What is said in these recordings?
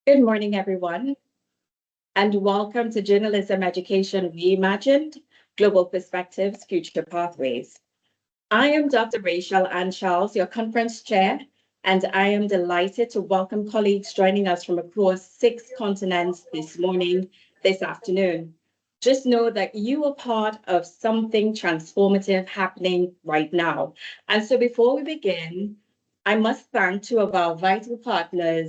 Good morning, everyone, and welcome to Journalism Education Reimagined, Global Perspectives, Future Pathways. I am Dr. Rachel Ann Charles, your conference chair, and I am delighted to welcome colleagues joining us from across 6 continents this afternoon. Just know that you are part of something transformative happening right now. And so before we begin, I must thank two of our vital partner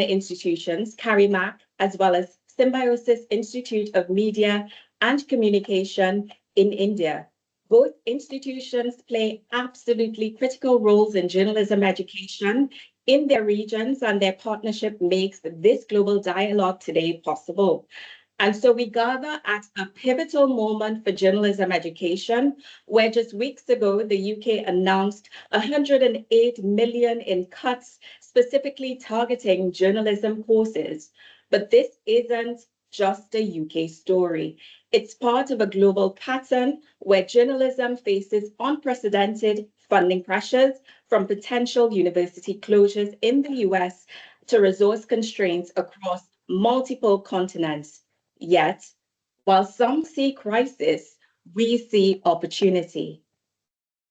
institutions, CARIMAC, as well as Symbiosis Institute of Media and Communication in India. Both institutions play absolutely critical roles in journalism education in their regions, and their partnership makes this global dialogue today possible. And so we gather at a pivotal moment for journalism education, where just weeks ago, the UK announced 108 million in cuts specifically targeting journalism courses. But this isn't just a UK story. It's part of a global pattern where journalism faces unprecedented funding pressures, from potential university closures in the US to resource constraints across multiple continents. Yet, while some see crisis, we see opportunity.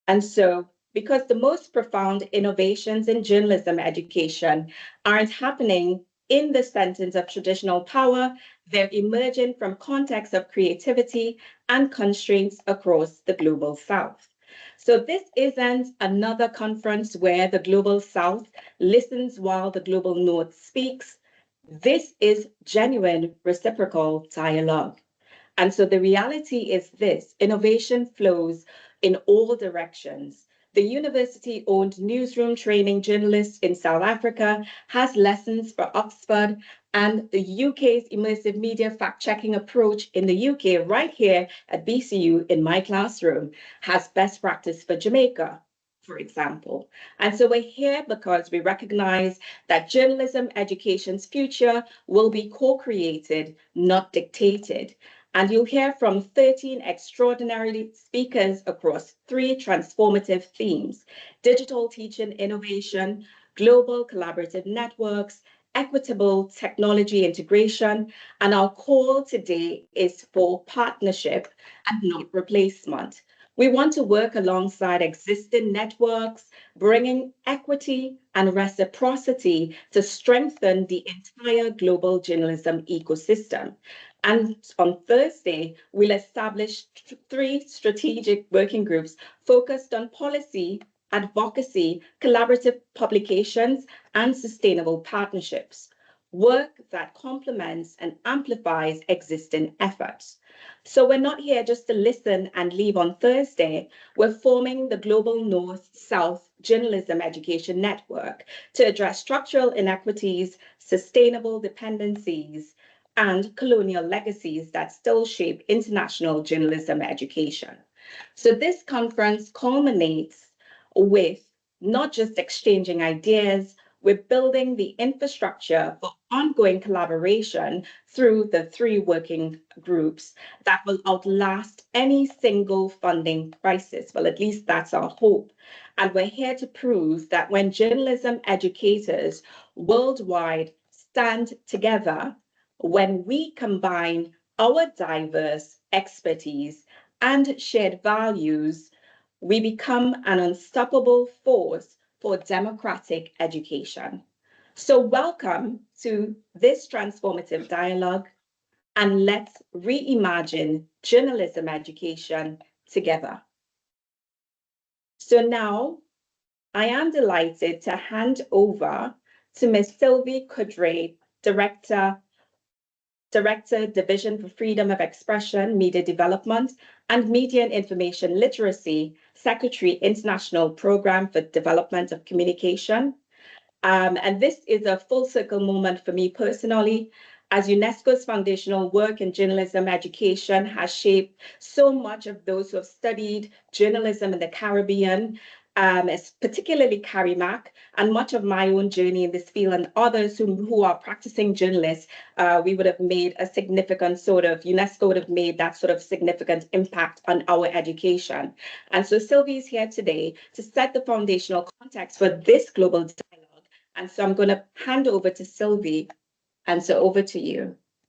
And so, because the most profound innovations in journalism education aren't happening in the sentence of traditional power, they're emerging from contexts of creativity and constraints across the global South. So this isn't another conference where the global South listens while the global North speaks. This is genuine reciprocal dialogue. And so the reality is this: innovation flows in all directions. The university owned newsroom training journalists in South Africa has lessons for Oxford, and the UK's immersive media fact checking approach in the UK, right here at BCU in my classroom, has best practice for Jamaica, for example. And so we're here because we recognize that journalism education's future will be co-created, not dictated. And you'll hear from 13 extraordinary speakers across 3 transformative themes: digital teaching innovation, global collaborative networks, equitable technology integration. And our call today is for partnership and not replacement. We want to work alongside existing networks, bringing equity and reciprocity to strengthen the entire global journalism ecosystem. And on Thursday, we'll establish 3 strategic working groups focused on policy, advocacy, collaborative publications, and sustainable partnerships. Work that complements and amplifies existing efforts. So we're not here just to listen and leave on Thursday. We're forming the Global North-South Journalism Education Network to address structural inequities, sustainable dependencies, and colonial legacies that still shape international journalism education. So this conference culminates with not just exchanging ideas, we're building the infrastructure for ongoing collaboration through the 3 working groups that will outlast any single funding crisis. Well, at least that's our hope. And we're here to prove that when journalism educators worldwide stand together, when we combine our diverse expertise and shared values, we become an unstoppable force for democratic education. So welcome to this transformative dialogue, and let's reimagine journalism education together. So now I am delighted to hand over to Ms. Sylvie Kudre, Director, Division for Freedom of Expression, Media Development, and Media and Information Literacy, Secretary, International Program for Development of Communication. And this is a full circle moment for me personally, as UNESCO's foundational work in journalism education has shaped so much of those who have studied journalism in the Caribbean, particularly CARIMAC, and much of my own journey in this field, and others who are practicing journalists. We would have made a significant UNESCO would have made that sort of significant impact on our education. And so Sylvie is here today to set the foundational context for this global dialogue And so I'm going to hand over to Sylvie. And so over to you.